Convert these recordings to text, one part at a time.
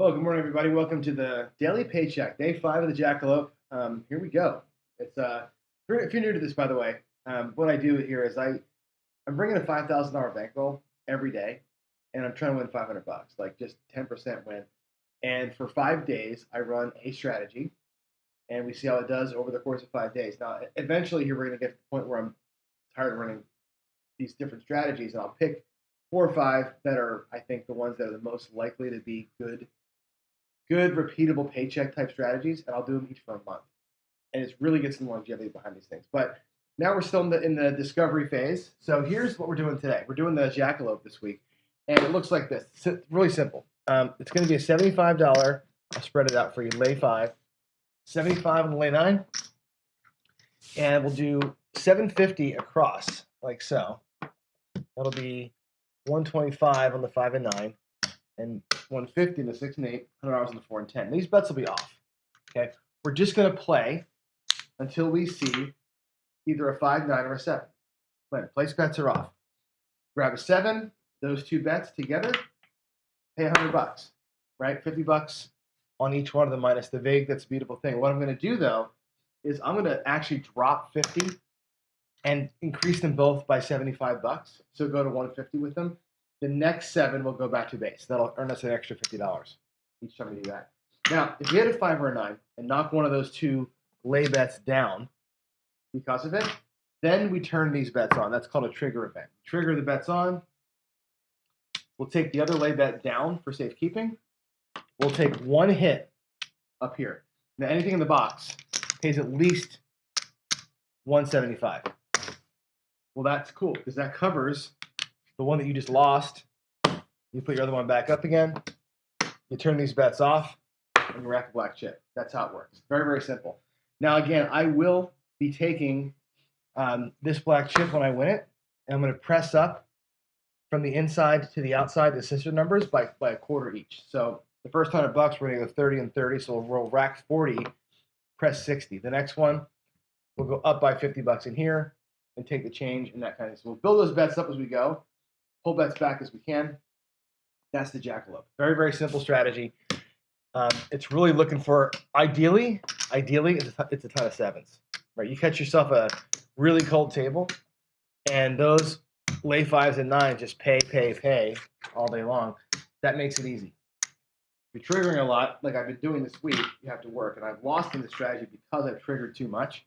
Well, good morning, everybody. Welcome to the daily paycheck, day 5 of the Jackalope. Here we go. It's if you're new to this, by the way, what I do here is I'm bringing a $5,000 bankroll every day, and I'm trying to win $500, like just 10% win. And for 5 days, I run a strategy, and we see how it does over the course of 5 days. Now, eventually, here we're going to get to the point where I'm tired of running these different strategies, and I'll pick 4 or 5 that are, I think, the ones that are the most likely to be good, repeatable paycheck type strategies, and I'll do them each for a month. And it's really gets some longevity behind these things. But now we're still in the discovery phase. So here's what we're doing today. We're doing the Jackalope this week, and it looks like this. It's really simple. It's going to be a $75. I'll spread it out for you. Lay 5, 75 on the lay 9, and we'll do 750 across, like so. That'll be 125 on the 5 and 9. And 150 in the 6 and 8, $100 on the 4 and 10. These bets will be off. Okay, we're just going to play until we see either a 5, 9, or a 7. Place bets are off. Grab a 7. Those two bets together, pay $100. Right, $50 on each one of them minus the vig. That's a beautiful thing. What I'm going to do though is I'm going to actually drop 50 and increase them both by $75. So go to 150 with them. The next 7 will go back to base. That'll earn us an extra $50 each time we do that. Now, if you hit a 5 or a 9 and knock one of those two lay bets down because of it, then we turn these bets on. That's called a trigger event. Trigger the bets on. We'll take the other lay bet down for safekeeping. We'll take one hit up here. Now, anything in the box pays at least 175. Well, that's cool because that covers the one that you just lost. You put your other one back up again. You turn these bets off, and you rack a black chip. That's how it works. Very, very simple. Now, again, I will be taking this black chip when I win it, and I'm going to press up from the inside to the outside, the sister numbers, by a quarter each. So the first $100, we're going to go 30 and 30. So we'll rack 40, press 60. The next one, we'll go up by $50 in here and take the change and that kind of stuff. So we'll build those bets up as we go. Pull bets back as we can. That's the Jackalope. Very, very simple strategy. It's really looking for, ideally, it's a ton of 7s. Right? You catch yourself a really cold table, and those lay 5s and 9s just pay all day long. That makes it easy. If you're triggering a lot, like I've been doing this week, you have to work. And I've lost in the strategy because I've triggered too much.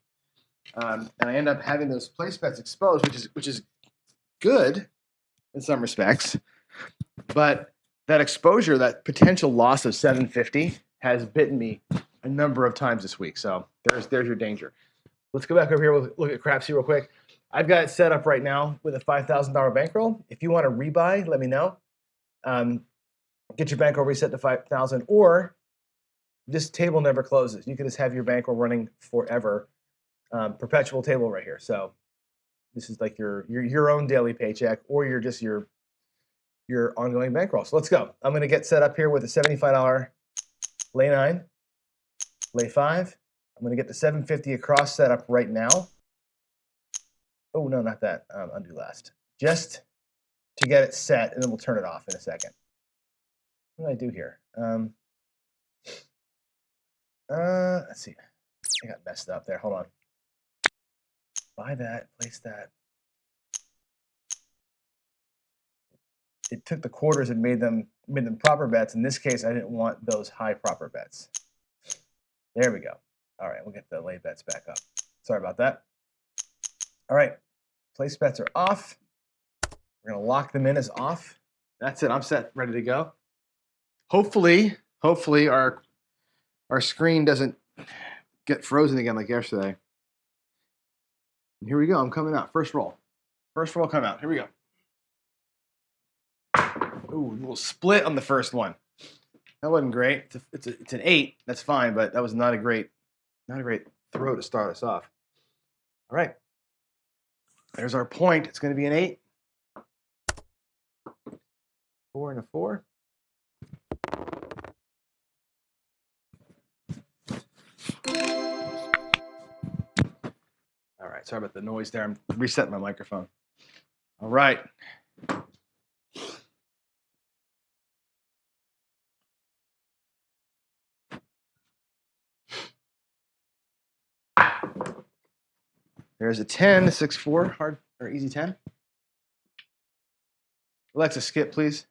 And I end up having those place bets exposed, which is good in some respects, but that exposure, that potential loss of 750 has bitten me a number of times this week. So there's your danger. Let's go back over here. We'll look at Crapsee real quick. I've got it set up right now with a $5,000 bankroll. If you want to rebuy, let me know. Get your bankroll reset to 5,000, or this table never closes. You can just have your bankroll running forever. Perpetual table right here. So this is like your own daily paycheck, or your ongoing bankroll. So let's go. I'm going to get set up here with a $75 lay 9, lay 5. I'm going to get the 750 across set up right now. Oh, no, not that. Undo last. Just to get it set, and then we'll turn it off in a second. What do I do here? Let's see. I got messed up there. Hold on. Buy that, place that. It took the quarters and made them proper bets. In this case, I didn't want those high proper bets. There we go. All right, we'll get the lay bets back up. Sorry about that. All right, place bets are off. We're gonna lock them in as off. That's it. I'm set, ready to go. Hopefully our screen doesn't get frozen again like yesterday. And here we go. I'm coming out. First roll. First roll come out. Here we go. Ooh, a little split on the first one. That wasn't great. It's an 8. That's fine, but that was not a great throw to start us off. All right. There's our point. It's going to be an 8. 4 and a 4. All right. Sorry about the noise there. I'm resetting my microphone. All right. There's a 10, 6-4, hard or easy 10. Alexa, skip, please.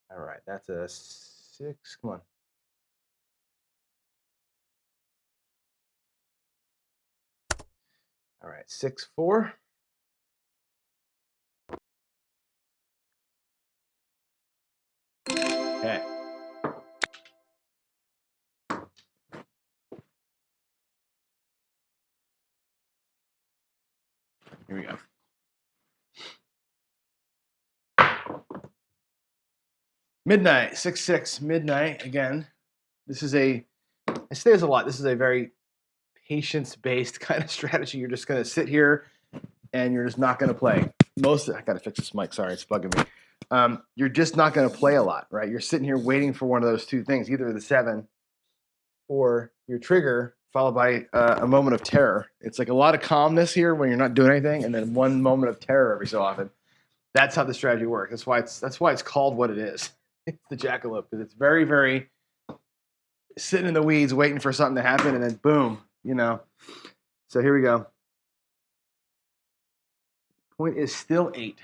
All right, that's a 6. Come on. All right, 6-4. Okay. Here we go. Midnight, 6-6, midnight again. This is I say this a lot. This is a very patience-based kind of strategy. You're just going to sit here and you're just not going to play. I got to fix this mic. Sorry, it's bugging me. You're just not going to play a lot, right? You're sitting here waiting for one of those two things, either the 7 or your trigger, followed by a moment of terror. It's like a lot of calmness here when you're not doing anything, and then one moment of terror every so often. That's how the strategy works. That's why it's called what it is. It's the Jackalope, because it's very, very sitting in the weeds waiting for something to happen, and then boom, So here we go. Point is still 8.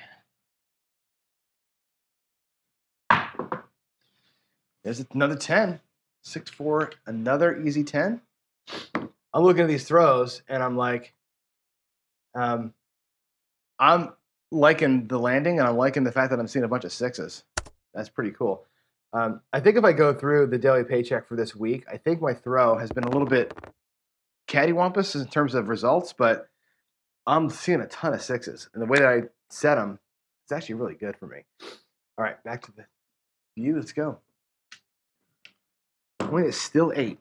There's another 10. 6-4, another easy 10. I'm looking at these throws, and I'm like, I'm liking the landing, and I'm liking the fact that I'm seeing a bunch of 6s. That's pretty cool. I think if I go through the daily paycheck for this week, I think my throw has been a little bit cattywampus in terms of results, but I'm seeing a ton of 6s. And the way that I set them, it's actually really good for me. All right, back to the view. Let's go. Point is still 8.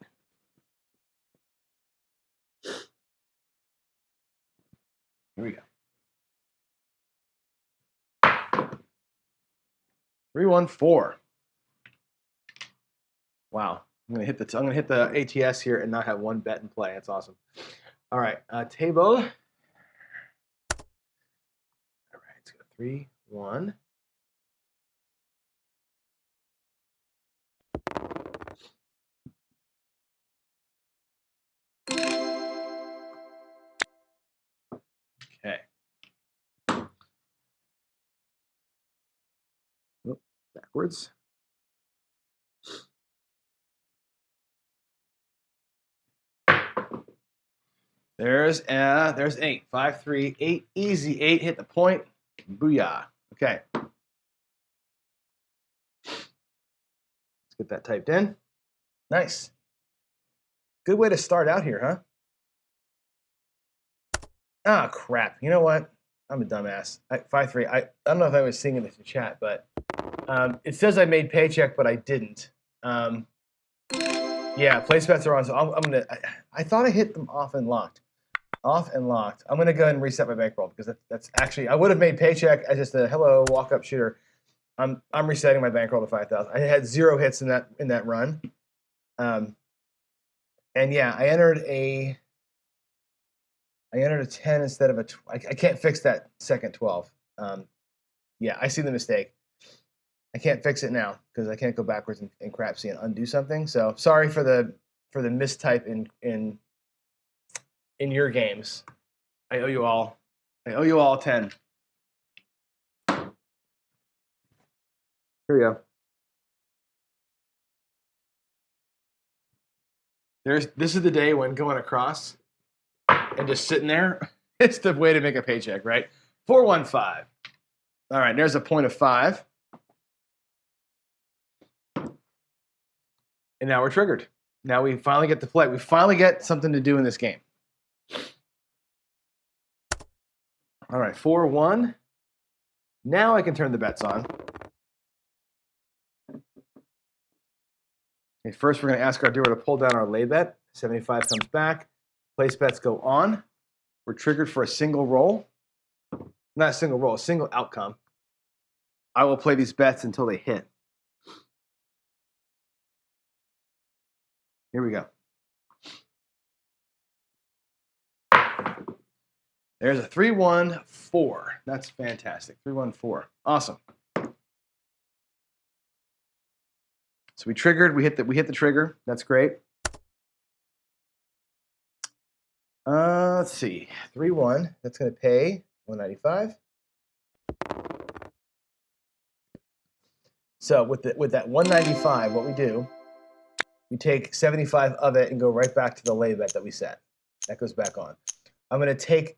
Here we go. 3-1-4. Wow. I'm gonna hit the ATS here and not have one bet in play. That's awesome. All right, table. All right, let's go 3-1. Okay. Oh, backwards. There's 8. 5-3, 8, easy 8. Hit the point. Booyah. Okay. Let's get that typed in. Nice. Good way to start out here, huh? Ah, crap. You know what? I'm a dumbass. 5-3. I don't know if I was singing this in chat, but it says I made paycheck, but I didn't. Yeah, place bets are on. So I'm gonna. I thought I hit them off and locked. Off and locked. I'm gonna go ahead and reset my bankroll because that's actually I would have made paycheck as just a hello walk up shooter. I'm resetting my bankroll to 5,000. I had 0 hits in that run. And yeah, I entered a 10 instead of a. I can't fix that second 12. Yeah, I see the mistake. I can't fix it now because I can't go backwards in Crapsee and undo something. So sorry for the mistype in your games. I owe you all 10. Here we go. This is the day when going across and just sitting there, it's the way to make a paycheck, right? 4-1-5. All right, there's a point of 5. And now we're triggered. Now we finally get to play. We finally get something to do in this game. All right, 4-1. Now I can turn the bets on. Okay, first we're going to ask our doer to pull down our lay bet. 75 comes back. Place bets go on. We're triggered for a single roll. Not a single roll, a single outcome. I will play these bets until they hit. Here we go. There's a 3-1-4. That's fantastic. 3-1-4. Awesome. So So we triggered, we hit the trigger. That's great. Let's see, 3-1. That's going to pay 195. So with that 195, what we do, we take 75 of it and go right back to the lay bet that we set. That goes back on. I'm going to take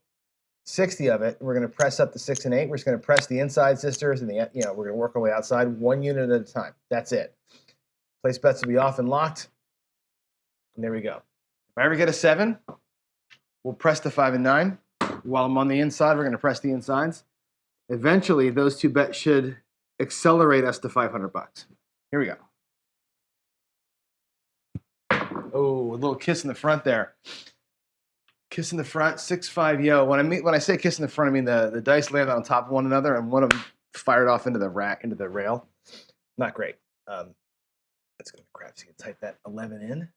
60 of it, and we're going to press up the 6 and 8. We're just going to press the inside sisters, and we're going to work our way outside 1 unit at a time. That's it. Place bets will be off and locked. And there we go. If I ever get a 7, we'll press the 5 and 9. While I'm on the inside, we're going to press the insides. Eventually, those two bets should accelerate us to $500. Here we go. Oh, a little kiss in the front there. Kiss in the front, 6-5 yo. When I say kiss in the front, I mean the dice landed on top of one another, and one of them fired off into the rail. Not great. Let's go to Crapsee and type that 11 in.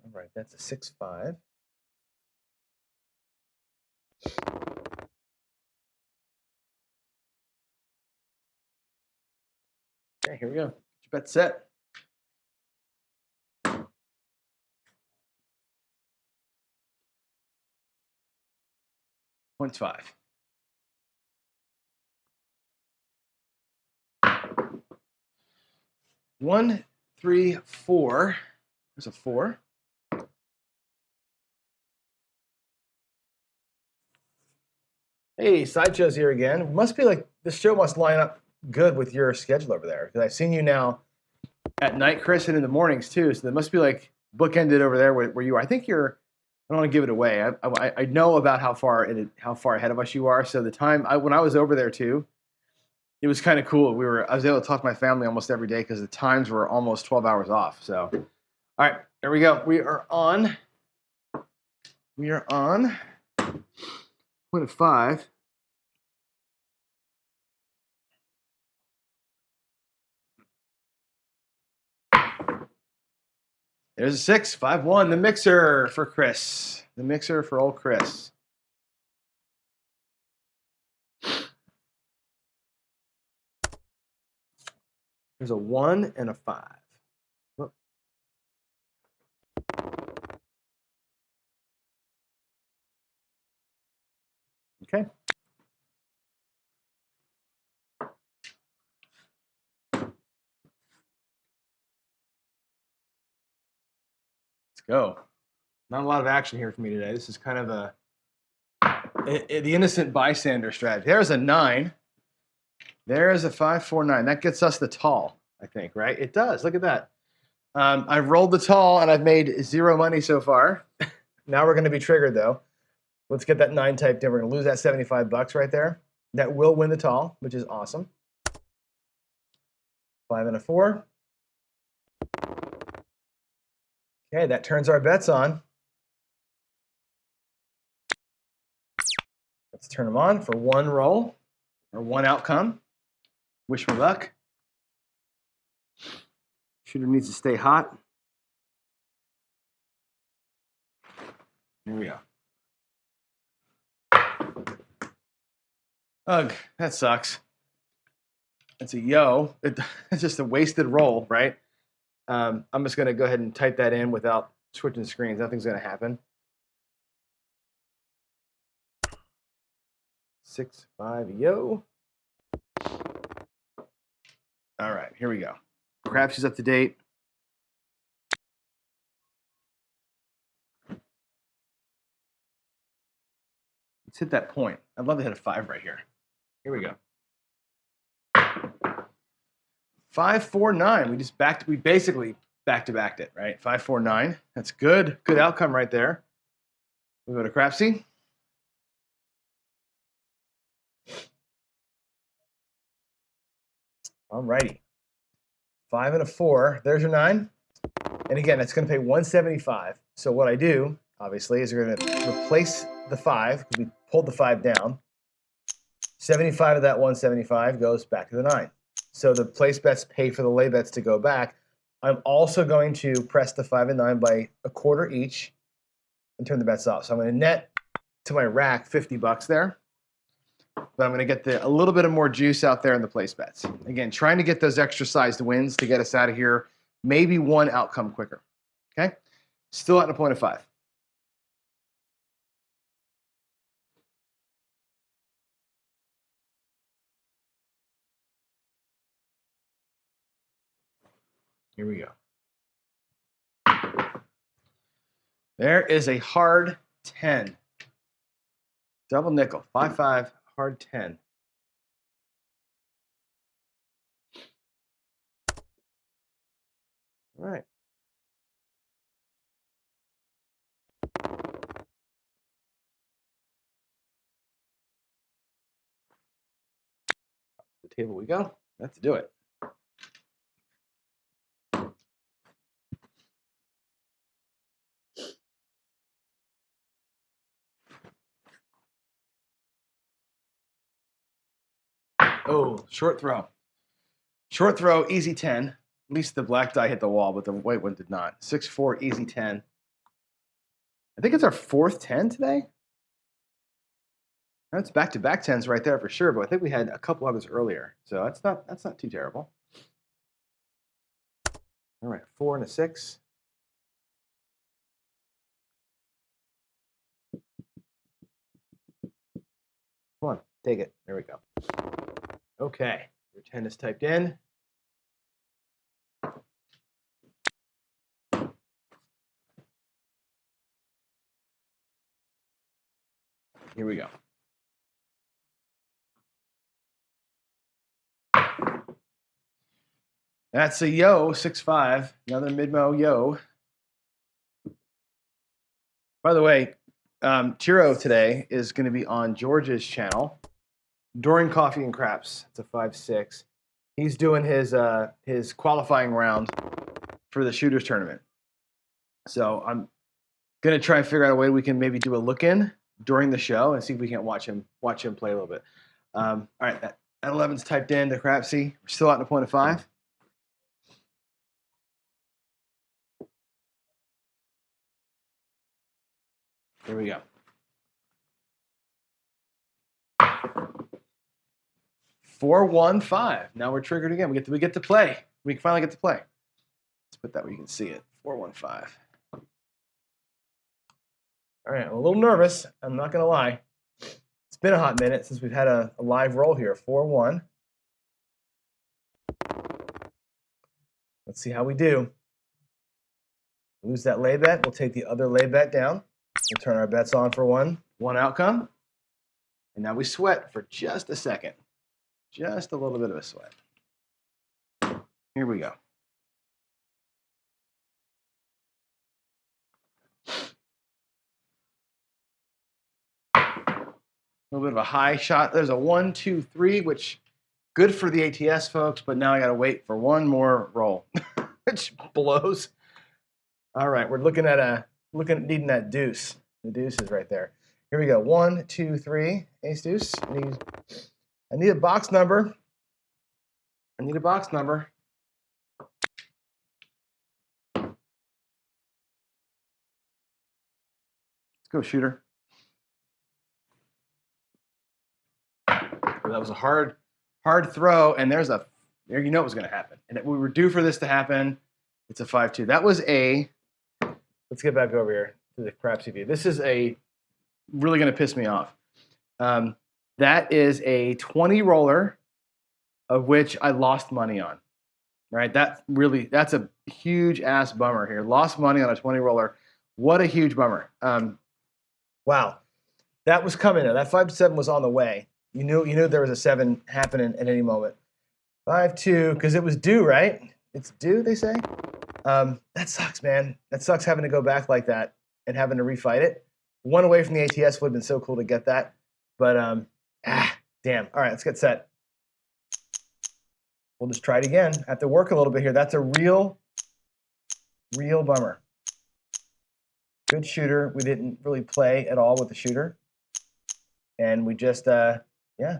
All right, that's a 6-5. Okay, here we go. Get your bet set. Points 5. One, 3, 4. There's a 4. Hey, Sideshow's here again. Must be like this show must line up good with your schedule over there, because I've seen you now at night, Chris, and in the mornings too. So that must be like bookended over there where you are. I think you're. I don't want to give it away. I know about how far ahead of us you are. So the time when I was over there too, it was kind of cool. I was able to talk to my family almost every day because the times were almost 12 hours off. So, all right, there we go. We are on. Point of 5. There's a 6, 5-1. The mixer for Chris. The mixer for old Chris. There's a 1 and a 5. Oh. Okay. Let's go. Not a lot of action here for me today. This is kind of the innocent bystander strategy. There's a 9. There's a 5-4-9. That gets us the tall, I think, right? It does. Look at that. I've rolled the tall, and I've made 0 money so far. Now we're going to be triggered, though. Let's get that 9 typed in. We're going to lose that $75 right there. That will win the tall, which is awesome. 5 and a 4. Okay, that turns our bets on. Let's turn them on for 1 roll or 1 outcome. Wish me luck. Shooter needs to stay hot. Here we go. Ugh, that sucks. It's a yo. It's just a wasted roll, right? I'm just going to go ahead and type that in without switching screens. Nothing's going to happen. 6-5 yo. All right, here we go. Crapsee's up to date. Let's hit that point. I'd love to hit a 5 right here. Here we go. 5-4-9. We basically back-to-backed it, right? 5-4-9. That's good. Good outcome right there. We'll go to Crapsee. All righty. 5 and a 4. There's your 9. And again, it's going to pay 175. So what I do, obviously, is we're going to replace the 5 because we pulled the 5 down. 75 of that 175 goes back to the 9. So the place bets pay for the lay bets to go back. I'm also going to press the 5 and 9 by a quarter each. and turn the bets off. So I'm going to net to my rack $50 there. But I'm going to get a little bit of more juice out there in the place bets. Again, trying to get those extra sized wins to get us out of here. Maybe one outcome quicker. Okay? Still at a point of 5. Here we go. There is a hard 10. Double nickel. 5-5, hard 10. All right. The table we go. Let's do it. Oh, short throw. Short throw, easy 10. At least the black die hit the wall, but the white one did not. 6-4, easy 10. I think it's our 4th 10 today. That's back-to-back 10s right there for sure, but I think we had a couple others earlier. So that's not too terrible. All right, 4 and a 6. Come on, take it. There we go. Okay, your 10 is typed in. Here we go. That's a yo, 6-5. Another mid-mo yo. By the way, Tiro today is going to be on George's channel during Coffee and Craps. It's a 5-6. He's doing his qualifying round for the shooters tournament. So I'm going to try and figure out a way we can maybe do a look-in during the show and see if we can watch him play a little bit. All right, that 11's typed in to Crapsee. We're still at a point of 5. Here we go. 4-1-5. Now we're triggered again. We get to play. We finally get to play. Let's put that where you can see it. 4-1-5. All right, I'm a little nervous. I'm not gonna lie. It's been a hot minute since we've had a live roll here. 4-1. Let's see how we do. Lose that lay bet. We'll take the other lay bet down. We'll turn our bets on for one outcome. And now we sweat for just a second. Just a little bit of a sweat. Here we go. A little bit of a high shot. There's a 1, 2, 3, which good for the ATS folks, but now I got to wait for one more roll, which blows. All right, we're looking at needing that deuce. The deuce is right there. Here we go. 1, 2, 3. Ace deuce. I need a box number. Let's go, shooter. That was a hard throw, and there you know it was going to happen. And we were due for this to happen. It's a 5-2. That was let's get back over here to the Crapsee view. This is really going to piss me off. That is a 20 roller, of which I lost money on. Right? That's a huge ass bummer here. Lost money on a 20 roller. What a huge bummer. Wow. That was coming. That 5-7 was on the way. You knew there was a 7 happening at any moment. 5-2, because it was due, right? It's due, they say. That sucks, man. That sucks having to go back like that and having to refight it. One away from the ATS would have been so cool to get that. But, damn. All right, let's get set. We'll just try it again. I have to work a little bit here. That's a real bummer. Good shooter. We didn't really play at all with the shooter. And we just, yeah.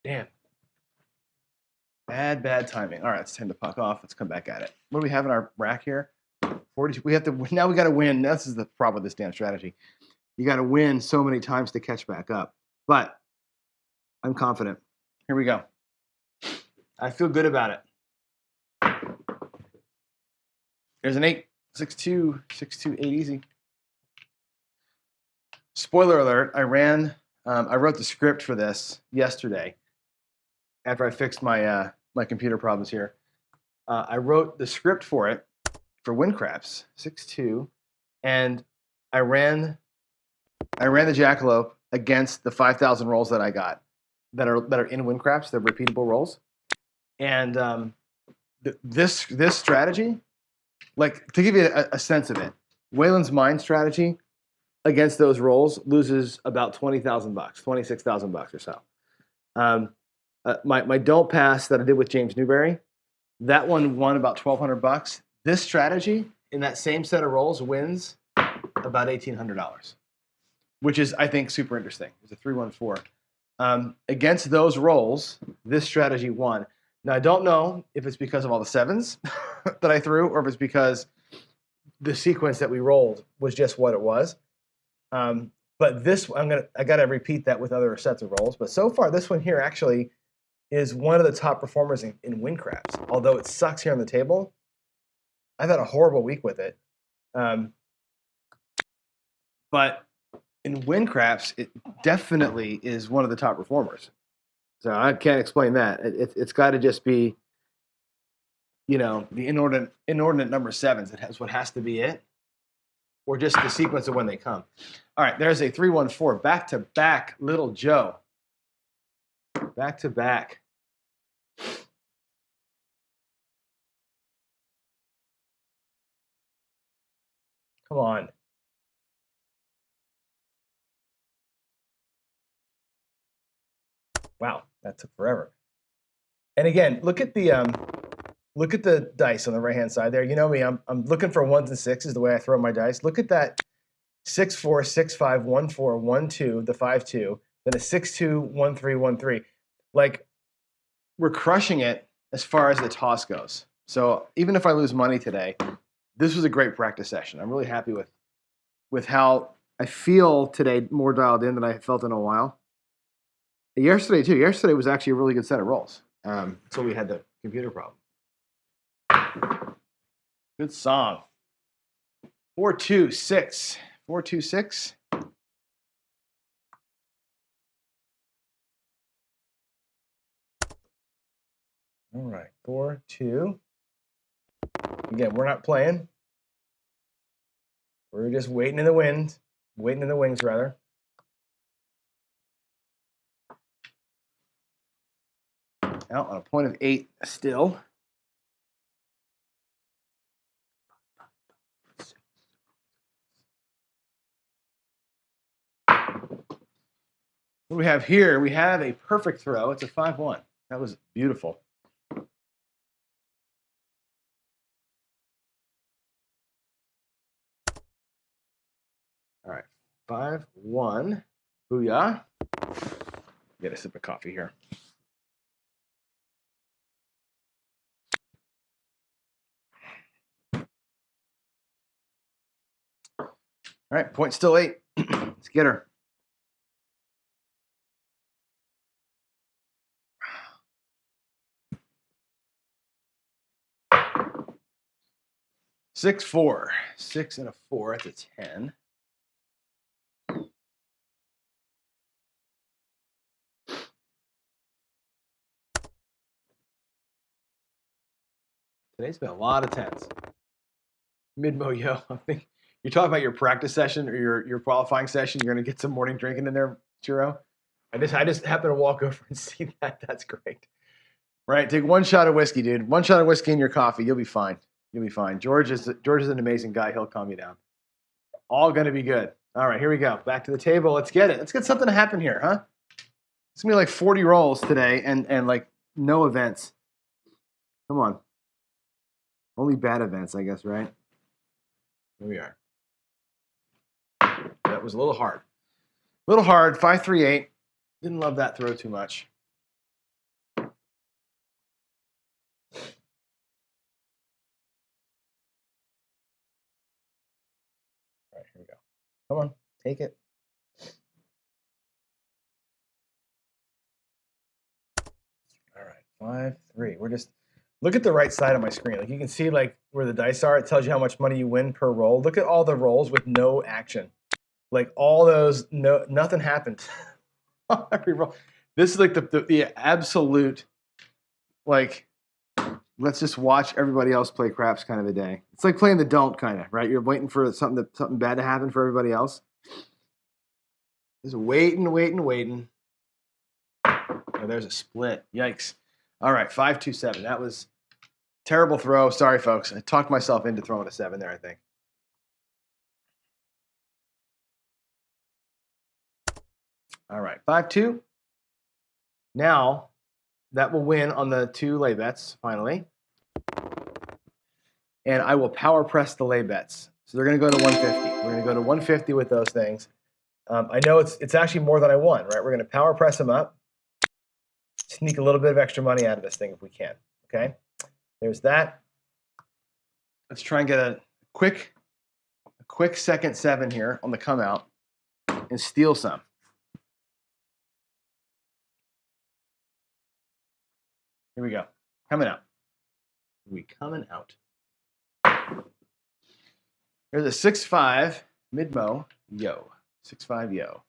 Damn. Bad timing. All right, it's time to puck off. Let's come back at it. What do we have in our rack here? 42. We have to now. We got to win. This is the problem with this damn strategy. You got to win so many times to catch back up. But I'm confident. Here we go. I feel good about it. There's an 8, 6-2, 6-2, 8 easy. Spoiler alert, I wrote the script for this yesterday after I fixed my my computer problems here. I wrote the script for it for win craps, 6-2, and I ran the Jackalope against the 5,000 rolls that I got that are in win craps, they're repeatable rolls. And this strategy, like to give you a sense of it, Waylon's Mind strategy against those rolls loses about $20,000, $26,000 or so. My don't pass that I did with James Newberry, that one won about $1,200. This strategy in that same set of rolls wins about $1,800, which is, I think, super interesting. It's a 3-1-4. Against those rolls, this strategy won. Now, I don't know if it's because of all the sevens that I threw or if it's because the sequence that we rolled was just what it was. But this, I got to repeat that with other sets of rolls. But so far, this one here actually is one of the top performers in win craps. Although it sucks here on the table, I've had a horrible week with it. But in win craps, it definitely is one of the top performers. So I can't explain that. It's got to just be, you know, the inordinate number of sevens. That's what has to be it, or just the sequence of when they come. All right, there's a 3-1-4 back to back, Little Joe. Back to back. Come on. Wow, that took forever. And again, look at the dice on the right hand side there. You know me, I'm looking for 1s and 6s the way I throw my dice. Look at that 6-4, 6-5, 1-4, 1-2, the 5-2, then a 6-2, 1-3, 1-3. Like, we're crushing it as far as the toss goes. So even if I lose money today, this was a great practice session. I'm really happy with how I feel today, more dialed in than I felt in a while. Yesterday, too. Yesterday was actually a really good set of rolls. So we had the computer problem. Good song. 4-2-6. 4-2-6. All right, 4-2. Again, we're not playing. We're just waiting in the wind. Waiting in the wings, rather. Now on a point of 8 still. What do we have here? We have a perfect throw. It's a 5-1. That was beautiful. All right, 5-1. Booyah. Get a sip of coffee here. All right, point still 8. Let's get her. Six, 4. 6 and a 4. That's a 10. Today's been a lot of 10s. Mid-mo, yo. I think you're talking about your practice session or your qualifying session. You're going to get some morning drinking in there, Churro. I just happened to walk over and see that. That's great. Right, take one shot of whiskey, dude. One shot of whiskey in your coffee. You'll be fine. You'll be fine. George is an amazing guy. He'll calm you down. All going to be good. All right, here we go. Back to the table. Let's get it. Let's get something to happen here, huh? It's going to be like 40 rolls today and like no events. Come on. Only bad events, I guess, right? Here we are. That was a little hard. A little hard. 5-3-8. Didn't love that throw too much. Come on, take it. All right, 5-3. We're just look at the right side of my screen. Like you can see like where the dice are. It tells you how much money you win per roll. Look at all the rolls with no action. Like all those, nothing happened. Every roll. This is like the absolute like. Let's just watch everybody else play craps kind of a day. It's like playing the don't kind of, right? You're waiting for something bad to happen for everybody else. Just waiting. Oh, there's a split. Yikes. All right, 5-2-7. That was terrible throw. Sorry, folks. I talked myself into throwing a 7 there, I think. All right, 5-2. Now, that will win on the 2 lay bets, finally. And I will power press the lay bets. So they're going to go to 150. We're going to go to 150 with those things. I know it's actually more than I won, right? We're going to power press them up. Sneak a little bit of extra money out of this thing if we can, okay? There's that. Let's try and get a quick second 7 here on the come out and steal some. Here we go. Coming out. Coming out. There's a 6-5 mid-mo. Yo. 6-5 yo.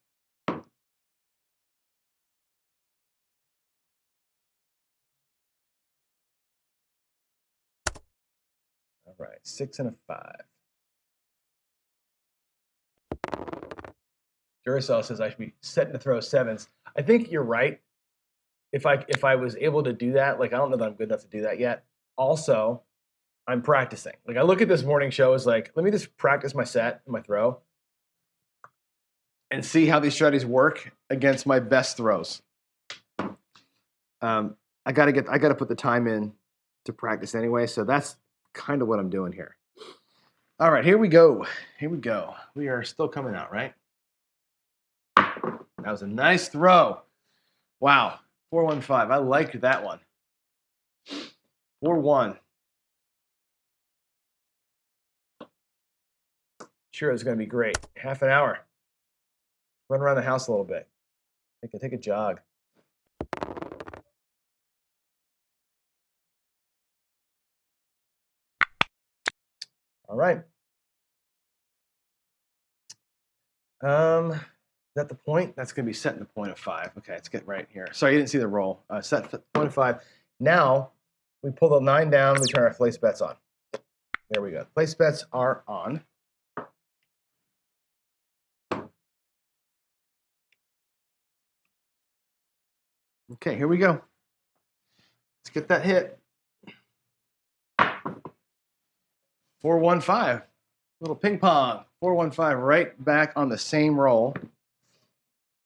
All right. 6 and a 5. Duracell says I should be setting to throw 7s. I think you're right. If I was able to do that, like I don't know that I'm good enough to do that yet. Also, I'm practicing. Like I look at this morning show as like, let me just practice my set, my throw, and see how these strategies work against my best throws. I gotta put the time in to practice anyway. So that's kind of what I'm doing here. All right, here we go. We are still coming out, right? That was a nice throw. Wow, 4-1-5. I liked that one. 4-1. Sure, it's going to be great. Half an hour. Run around the house a little bit. Take a jog. All right. Is that the point? That's going to be setting the point of 5. Okay, let's get right here. Sorry, you didn't see the roll. Set the point of 5. Now, we pull the 9 down. We turn our place bets on. There we go. Place bets are on. Okay, here we go. Let's get that hit. 4-1-5. Little ping pong. 4-1-5 right back on the same roll.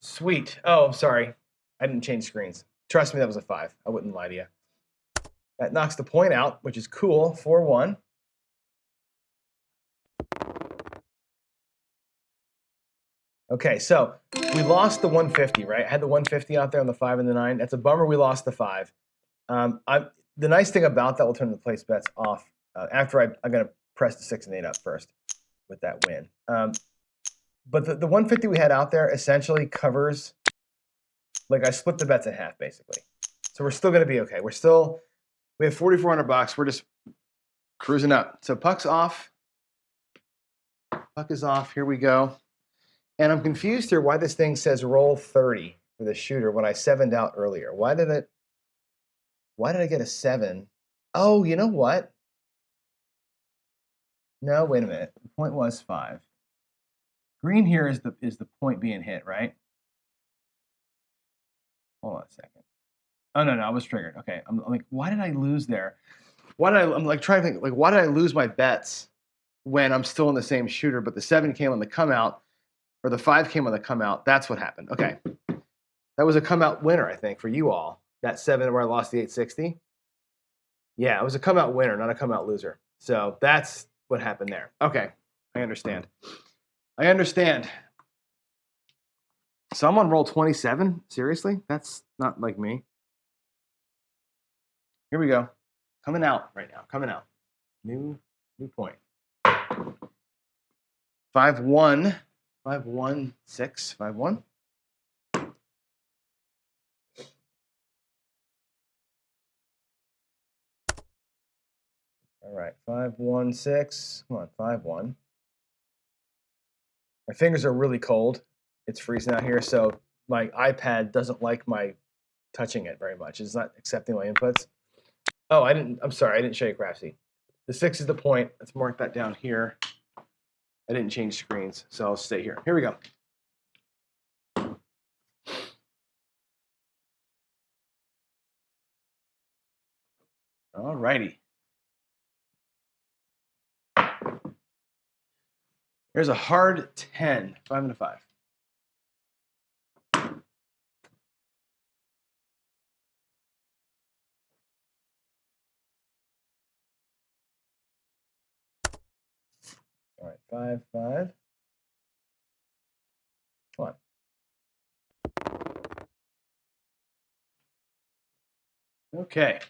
Sweet. Oh, I'm sorry. I didn't change screens. Trust me, that was a 5. I wouldn't lie to you. That knocks the point out, which is cool. 4-1. Okay, so we lost the 150, right? I had the 150 out there on the 5 and the 9. That's a bummer we lost the 5. The nice thing about that, we'll turn the place bets off after I'm going to press the 6 and 8 up first with that win. But the 150 we had out there essentially covers, like I split the bets in half basically. So we're still going to be okay. We have $4,400. We're just cruising up. So puck's off. Puck is off. Here we go. And I'm confused here why this thing says roll 30 for the shooter when I 7'd out earlier. Why did I get a 7? Oh, you know what? No, wait a minute. The point was 5. Green here is the point being hit, right? Hold on a second. Oh no, I was triggered. Okay, I'm like, why did I lose there? I'm like trying to think, like, why did I lose my bets when I'm still in the same shooter, but the 7 came on the come out, or the 5 came on the come out? That's what happened. Okay, that was a come out winner, I think, for you all. That 7 where I lost the 860. Yeah, it was a come out winner, not a come out loser. So that's what happened there. Okay, I understand. So I'm on roll 27? Seriously? That's not like me. Here we go. Coming out right now. Coming out. New point. 5-1. 5-1, 6, 5-1. All right, 5-1, 6. Come on, 5-1. My fingers are really cold. It's freezing out here, so my iPad doesn't like my touching it very much. It's not accepting my inputs. Oh, I'm sorry, I didn't show you Crapsee. The 6 is the point. Let's mark that down here. I didn't change screens, so I'll stay here. Here we go. All righty. Here's a hard 10, 5 and a 5. All right, 5, 5. Come on. Okay.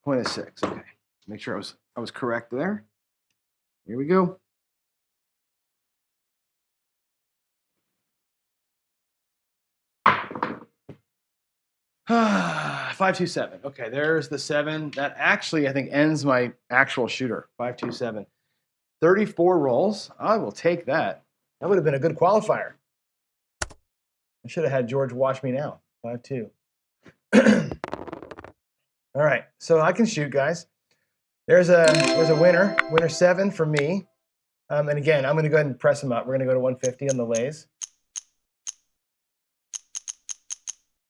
Point of 6. Okay. Make sure I was correct there. Here we go. Ah, 5-2-7. Okay, there's the 7. That actually, I think, ends my actual shooter. 5-2-7. 34 rolls. I will take that. That would have been a good qualifier. I should have had George watch me now. 5-2. All right, so I can shoot, guys. There's a winner. Winner 7 for me. And again, I'm going to go ahead and press them up. We're going to go to 150 on the lays.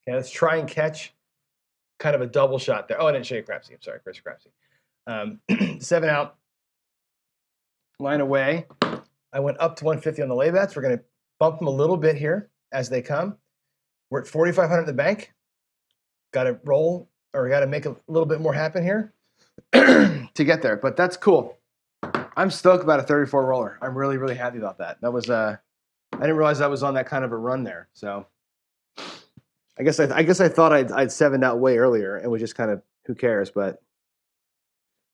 Okay, let's try and catch kind of a double shot there. Oh, I didn't show you Crapsee. I'm sorry, Chris Crapsee. 7 out. Line away. I went up to 150 on the lay bets. We're going to bump them a little bit here as they come. We're at 4,500 in the bank. Got to roll, or got to make a little bit more happen here to get there. But that's cool. I'm stoked about a 34 roller. I'm really, really happy about that. That was I didn't realize I was on that kind of a run there. So I guess I thought I'd 7'd out way earlier and was just kind of who cares. But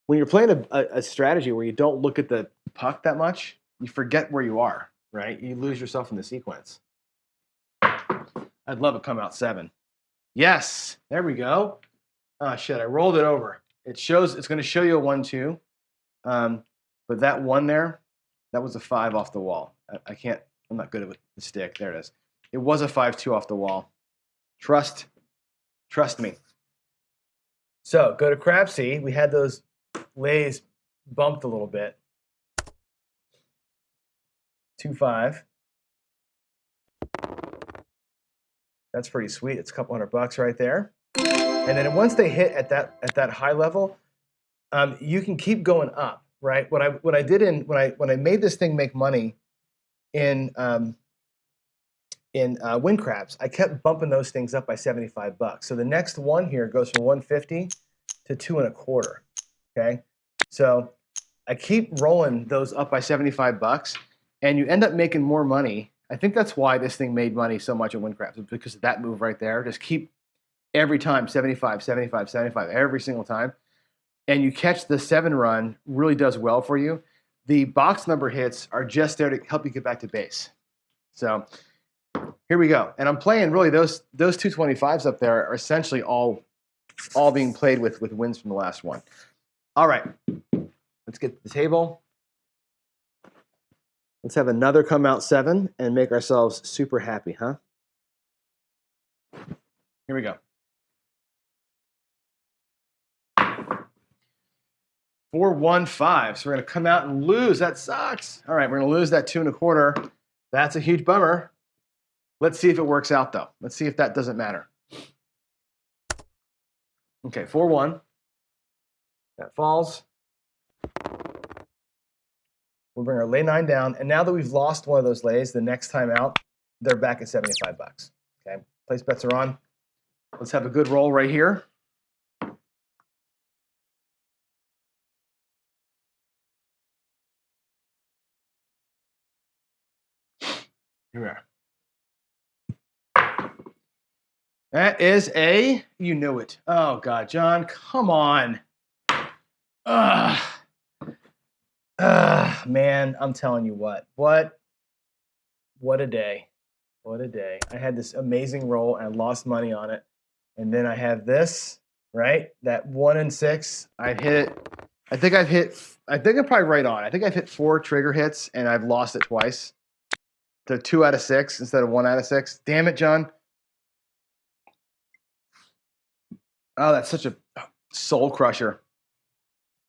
when you're playing a strategy where you don't look at the puck that much, you forget where you are, right? You lose yourself in the sequence. I'd love a come out 7. Yes, there we go. Oh shit, I rolled it over. It's going to show you a 1-2. But that 1 there, that was a 5 off the wall. I'm not good with the stick. There it is. It was a 5-2 off the wall. Trust me. So go to Crapsee. We had those lays bumped a little bit. 2-5. That's pretty sweet. It's a couple $100 right there. And then once they hit at that high level, you can keep going up, right? When I made this thing make money in win craps, I kept bumping those things up by $75. So the next one here goes from 150 to 2.25. Okay, so I keep rolling those up by $75, and you end up making more money. I think that's why this thing made money so much at win craps, because of that move right there. Just keep every time 75, 75, 75 every single time, and you catch the 7 run. Really does well for you. The box number hits are just there to help you get back to base. So here we go. And I'm playing really those 225s up there are essentially all being played with wins from the last one. All right, let's get to the table. Let's have another come out 7 and make ourselves super happy, huh? Here we go. 4-1-5. So we're going to come out and lose. That sucks. All right, we're going to lose that 2.25. That's a huge bummer. Let's see if it works out, though. Let's see if that doesn't matter. Okay, 4-1. That falls. We'll bring our lay 9 down. And now that we've lost one of those lays, the next time out, they're back at $75. Okay, place bets are on. Let's have a good roll right here. Here we are. That is you knew it. Oh, God, John, come on. Ugh. Man, I'm telling you what a day. What a day. I had this amazing roll and I lost money on it. And then I have this, right? That 1 in 6. I think I'm probably right on. I think I've hit 4 trigger hits and I've lost it twice. So 2 out of 6 instead of 1 out of 6. Damn it, John. Oh, that's such a soul crusher.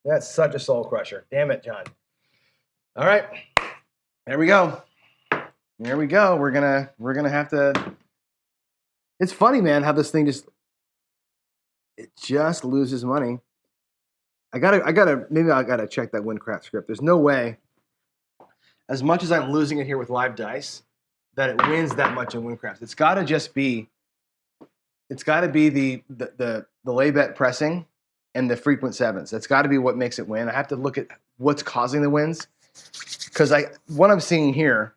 That's such a soul crusher. Damn it, John. All right. There we go. There we go. We're gonna have to. It's funny, man, how this thing just loses money. I gotta check that win crap script. There's no way, as much as I'm losing it here with live dice, that it wins that much in win craps. It's gotta be the lay bet pressing and the frequent sevens. That's got to be what makes it win. I have to look at what's causing the wins, because what I'm seeing here,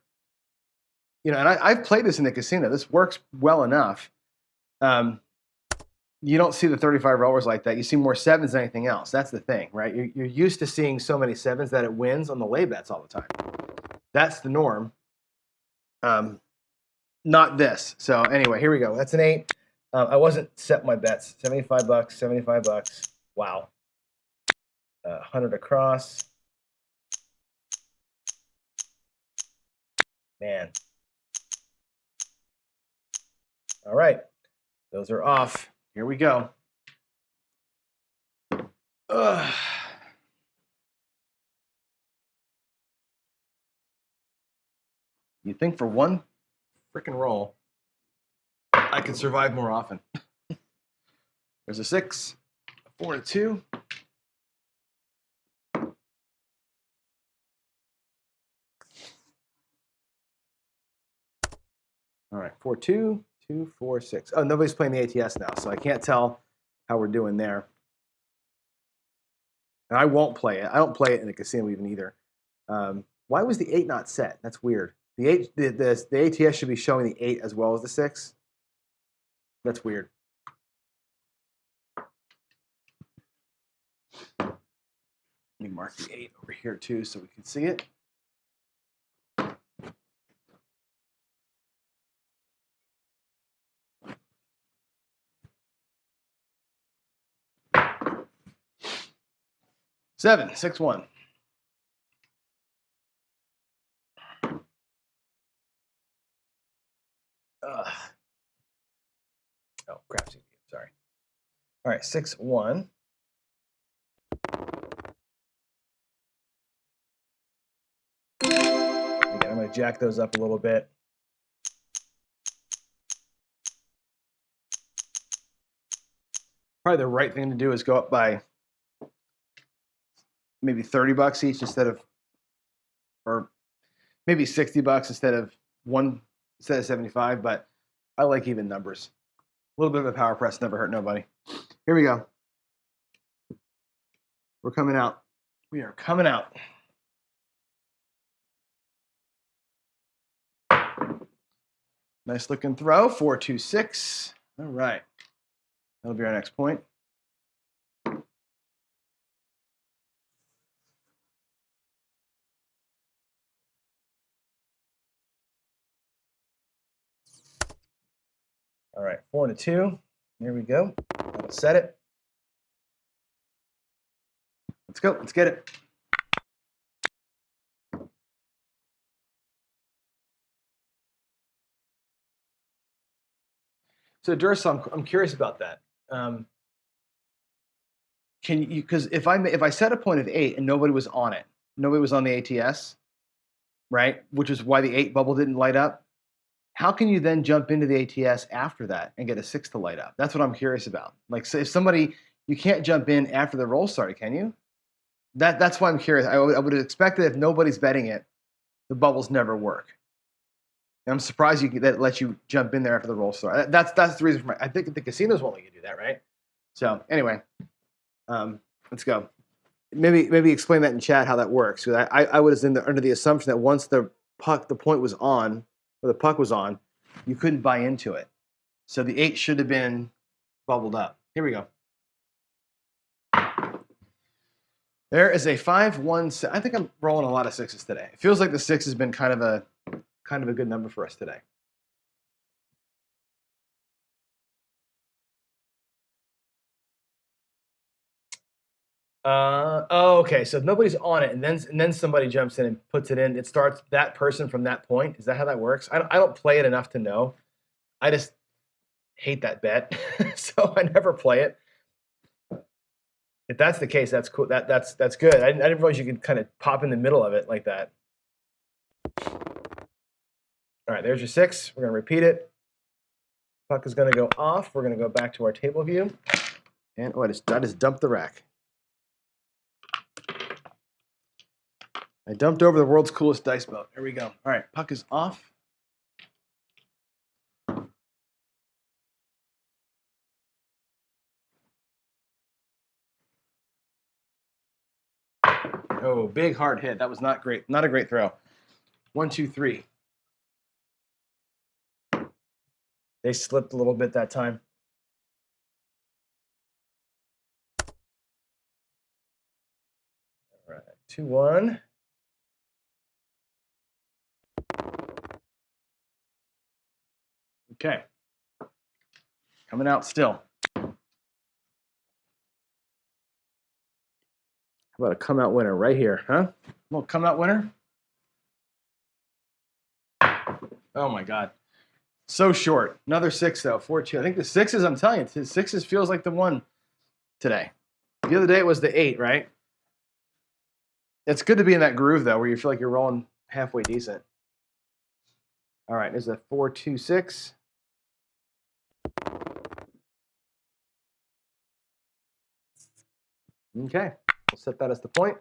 and I've played this in the casino. This works well enough. You don't see the 35 rollers like that. You see more sevens than anything else. That's the thing, right? You're used to seeing so many sevens that it wins on the lay bets all the time. That's the norm. Not this. So anyway, here we go. That's an 8. I wasn't set my bets. $75, $75. Wow. 100 across. Man. All right. Those are off. Here we go. Ugh. You'd think for one freaking roll, I could survive more often. There's a 6, a 4, and a 2. All right, 4, 2, 2, 4, 6. Oh, nobody's playing the ATS now, so I can't tell how we're doing there. And I won't play it. I don't play it in the casino even either. Why was the 8 not set? That's weird. The ATS should be showing the 8 as well as the 6. That's weird. Let me mark the 8 over here too so we can see it. Seven, 6, 1. Oh, Crapsee. Sorry. All right, 6, 1. Again, I'm going to jack those up a little bit. Probably the right thing to do is go up by maybe $30 each or maybe $60 instead of 75. But I like even numbers. A little bit of a power press never hurt nobody. Here we go. We're coming out. We are coming out. Nice looking throw. 4, 2, 6. All right. That'll be our next point. All right, 4 and a 2. There we go. That'll set it. Let's go. Let's get it. So Duracell, I'm curious about that. Can you, because if I set a point of 8 and nobody was on it, nobody was on the ATS, right? Which is why the 8 bubble didn't light up. How can you then jump into the ATS after that and get a 6 to light up? That's what I'm curious about. Like, so if somebody, you can't jump in after the roll started, can you? That's why I'm curious. I would expect that if nobody's betting it, the bubbles never work. And I'm surprised that lets you jump in there after the roll started. That's the reason for I think the casinos won't let you do that, right? So anyway, let's go. Maybe explain that in chat how that works. Because I was under the assumption that once the point was on, or the puck was on, you couldn't buy into it. So the 8 should have been bubbled up. Here we go. There is a 5-1. I think I'm rolling a lot of sixes today. It feels like the six has been kind of a good number for us today. Okay. So if nobody's on it, and then somebody jumps in and puts it in. It starts that person from that point. Is that how that works? I don't play it enough to know. I just hate that bet, so I never play it. If that's the case, that's cool. That's good. I didn't realize you could kind of pop in the middle of it like that. All right, there's your six. We're gonna repeat it. Puck is gonna go off. We're gonna go back to our table view, and I just dumped the rack. I dumped over the world's coolest dice boat. Here we go. All right, puck is off. Oh, big hard hit. That was not great. Not a great throw. 1, 2, 3. They slipped a little bit that time. All right, 2, 1. Okay. Coming out still. How about a come out winner right here, huh? Little come out winner. Oh my God. So short. Another 6 though. 4-2. I think the sixes, I'm telling you, the sixes feels like the one today. The other day it was the 8, right? It's good to be in that groove though, where you feel like you're rolling halfway decent. All right, there's a 4, 2, 6. Okay, we'll set that as the point.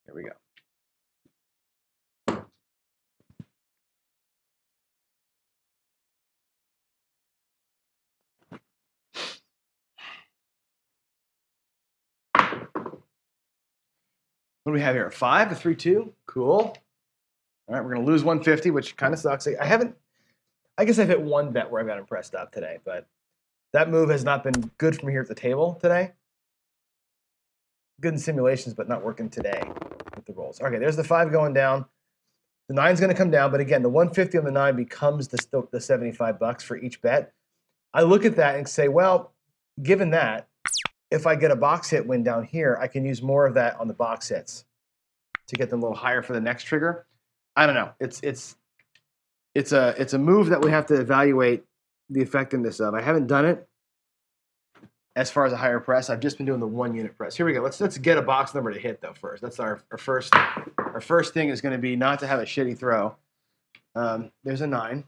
Here we go. What do we have here? A 5, a 3, 2. Cool. All right, we're gonna lose 150, which kind of sucks. I guess I've hit one bet where I got impressed up today, but that move has not been good for me here at the table today. Good in simulations, but not working today with the rolls. Okay, there's the 5 going down. The 9's going to come down, but again, the 150 on the 9 becomes the $75 for each bet. I look at that and say, well, given that, if I get a box hit win down here, I can use more of that on the box hits to get them a little higher for the next trigger. I don't know. It's a move that we have to evaluate the effectiveness of. I haven't done it as far as a higher press. I've just been doing the 1 unit press. Here we go. Let's get a box number to hit though first. That's our first thing is going to be not to have a shitty throw. There's a 9.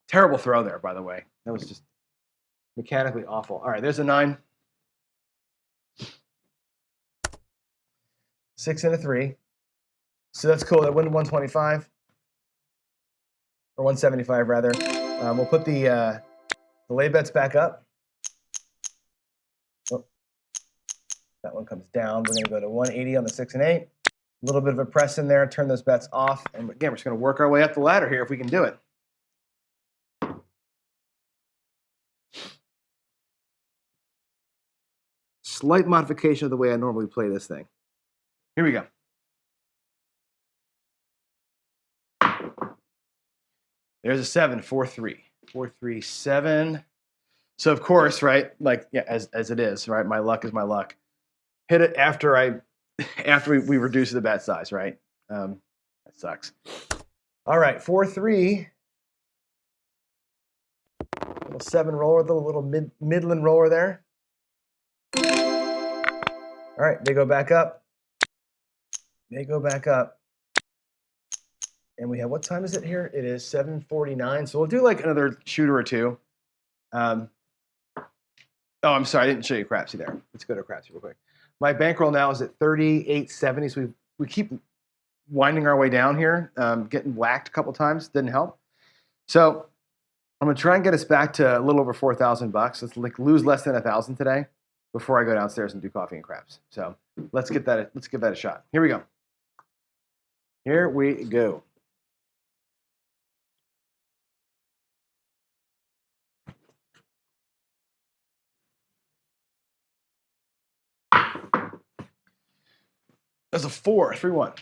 Terrible throw there, by the way. That was just mechanically awful. All right, there's a 9. 6 and a 3. So that's cool. That went 125 or 175 rather. We'll put the lay bets back up. Oh, that one comes down. We're going to go to 180 on the 6 and 8. A little bit of a press in there. Turn those bets off. And again, we're just going to work our way up the ladder here if we can do it. Slight modification of the way I normally play this thing. Here we go. There's a 7, 4, 3. 4, 3, 7. So of course, right, like yeah, as it is, right? My luck is my luck. Hit it after we reduce the bet size, right? That sucks. All right, 4, 3. Little 7 roller, the little midland roller there. All right, they go back up. They go back up. And we have, what time is it here? It is 7:49. So we'll do like another shooter or two. Oh, I'm sorry, I didn't show you Crapsee there. Let's go to Crapsee real quick. My bankroll now is at 38.70. So we keep winding our way down here, getting whacked a couple times. Didn't help. So I'm gonna try and get us back to a little over $4,000. Let's like lose less than 1,000 today before I go downstairs and do coffee and craps. So let's give that a shot. Here we go. Here we go. That's a 4, 3-1.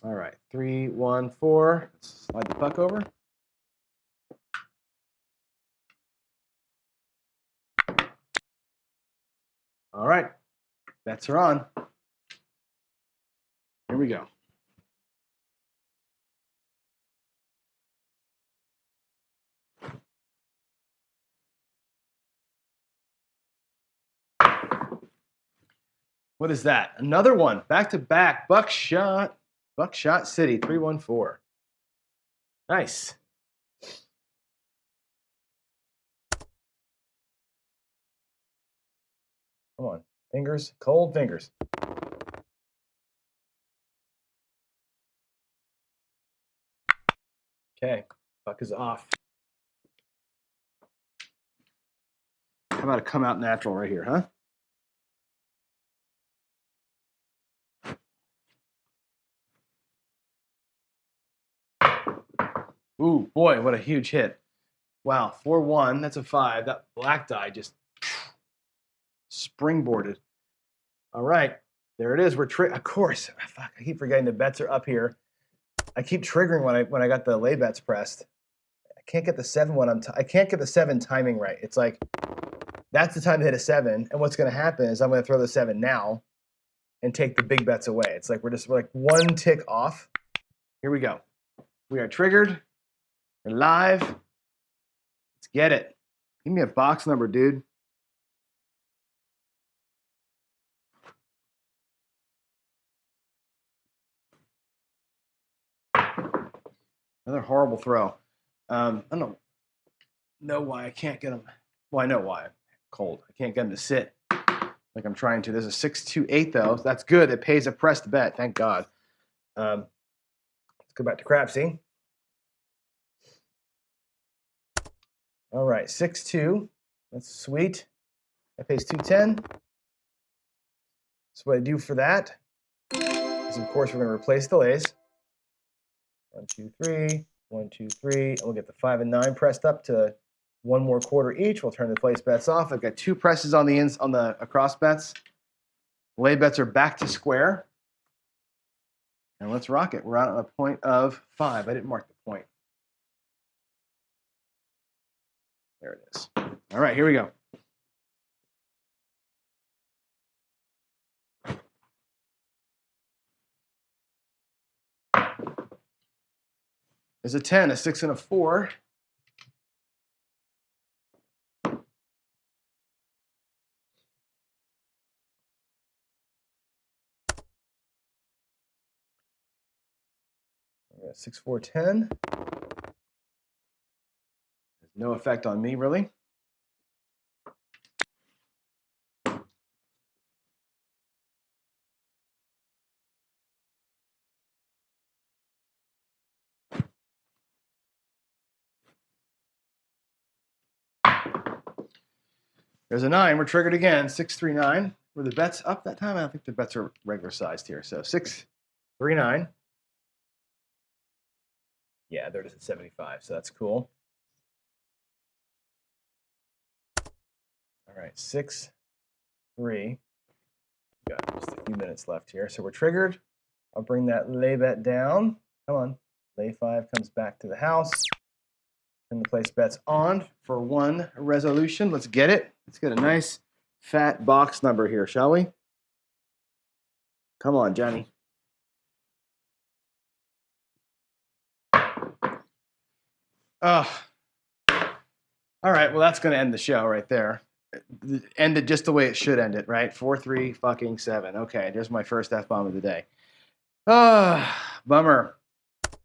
All right, 3, 1, 4. Let's slide the puck over. All right, bets are on. Here we go. What is that? Another one, back to back. Buckshot City, 314. Nice. Come on, fingers, cold fingers. Okay, puck is off. How about a come out natural right here, huh? Ooh, boy, what a huge hit. Wow, 4-1, that's a 5. That black die just springboarded. All right, there it is. We're of course. Fuck, I keep forgetting the bets are up here. I keep triggering when I got the lay bets pressed. I can't get the 7 when I can't get the 7 timing right. It's like that's the time to hit a 7, and what's going to happen is I'm going to throw the 7 now and take the big bets away. It's like we're like one tick off. Here we go. We are triggered. We're live. Let's get it. Give me a box number, dude. Another horrible throw. I don't know why I can't get them. Well, I know why. I'm cold. I can't get them to sit like I'm trying to. There's a 6-2-8 though. So that's good. It pays a pressed bet. Thank God. Let's go back to Crapsee. All right, 6-2. That's sweet. That pays 210. So what I do for that is, of course, we're going to replace the lays. 1, 2, 3. 1, 2, 3. And we'll get the 5 and 9 pressed up to one more quarter each. We'll turn the place bets off. I've got 2 presses on the across bets. Lay bets are back to square. And let's rock it. We're out on a point of 5. I didn't mark the point. There it is. All right, here we go. There's a 10, a 6, and a 4. I got 6, 4, 10. There's no effect on me, really. There's a 9. We're triggered again. 6, 3, 9. Were the bets up that time? I don't think the bets are regular sized here. So 6, 3, 9. Yeah, there it is at 75. So that's cool. All right, 6, 3. Got just a few minutes left here. So we're triggered. I'll bring that lay bet down. Come on. Lay 5 comes back to the house. And the place bets on for 1 resolution. Let's get it. Let's get a nice fat box number here, shall we? Come on, Johnny. Oh. All right, well, that's going to end the show right there. End it just the way it should end it, right? 4-3-7. Okay, there's my first F-bomb of the day. Bummer.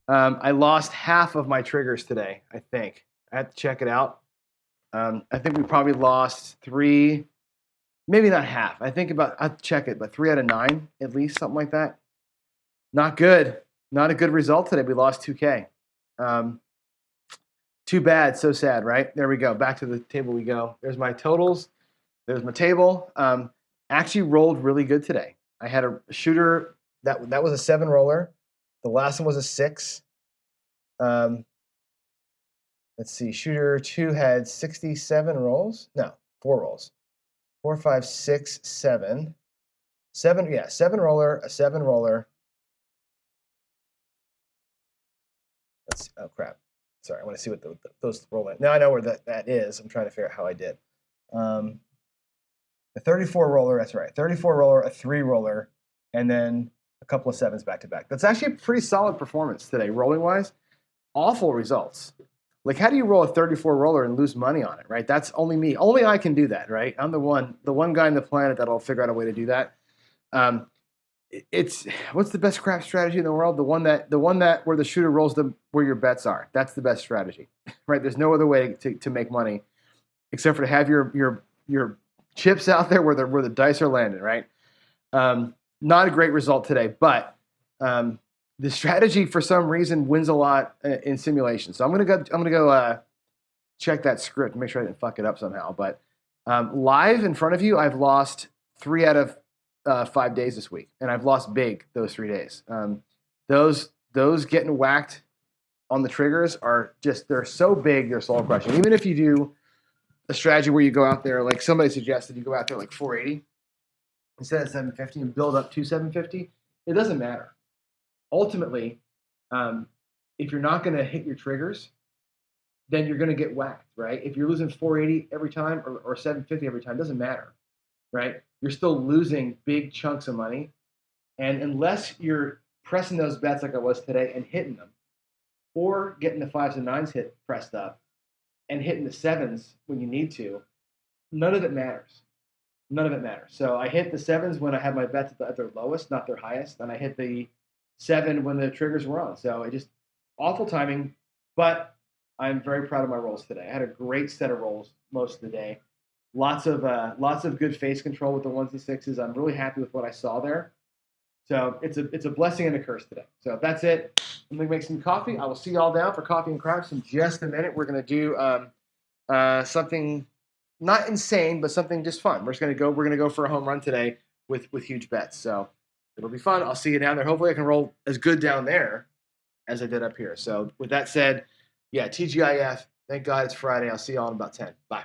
I lost half of my triggers today, I think. I had to check it out. I think we probably lost 3, maybe not half. I think I'll check it, but 3 out of 9, at least, something like that. Not good. Not a good result today. We lost 2K. Too bad. So sad, right? There we go. Back to the table we go. There's my totals. There's my table. Actually rolled really good today. I had a shooter that was a 7 roller. The last one was a 6. Let's see. Shooter 2 had 67 rolls. No, 4 rolls. 4, 5, 6, 7. 7, yeah, 7 roller, a 7 roller. Let's see. Oh, crap. Sorry, I want to see what those roll in. Now I know where that is. I'm trying to figure out how I did. The 34 roller, that's right. 34 roller, a 3 roller, and then a couple of 7s back to back. That's actually a pretty solid performance today, rolling wise. Awful results. Like, how do you roll a 34 roller and lose money on it, right? That's only me. Only I can do that, right? I'm the one guy on the planet that'll figure out a way to do that. It's what's the best crap strategy in the world? The one that where the shooter rolls where your bets are. That's the best strategy, right? There's no other way to make money except for to have your chips out there where the dice are landing, right? Not a great result today, but the strategy for some reason wins a lot in simulation. So I'm gonna go check that script and make sure I didn't fuck it up somehow. But live in front of you, I've lost 3 out of 5 days this week, and I've lost big those 3 days. Those getting whacked on the triggers are they're so big, they're soul crushing. Even if you do a strategy where you go out there, like somebody suggested, you go out there like 480 instead of 750 and build up to 750, it doesn't matter. Ultimately, if you're not going to hit your triggers, then you're going to get whacked, right? If you're losing 480 every time or 750 every time, it doesn't matter, right? You're still losing big chunks of money. And unless you're pressing those bets like I was today and hitting them, or getting the 5s and 9s pressed up and hitting the 7s when you need to, none of it matters. None of it matters. So I hit the 7s when I had my bets at their lowest, not their highest. And I hit the 7 when the triggers were on. So it just awful timing, but I'm very proud of my rolls today. I had a great set of rolls most of the day. Lots of good face control with the 1s and 6s. I'm really happy with what I saw there. So it's a blessing and a curse today. So that's it. I'm gonna make some coffee. I will see y'all down for coffee and craps in just a minute. We're gonna do something not insane, but something just fun. We're gonna go for a home run today with huge bets. So it'll be fun. I'll see you down there. Hopefully I can roll as good down there as I did up here. So with that said, yeah, TGIF. Thank God it's Friday. I'll see y'all in about 10. Bye.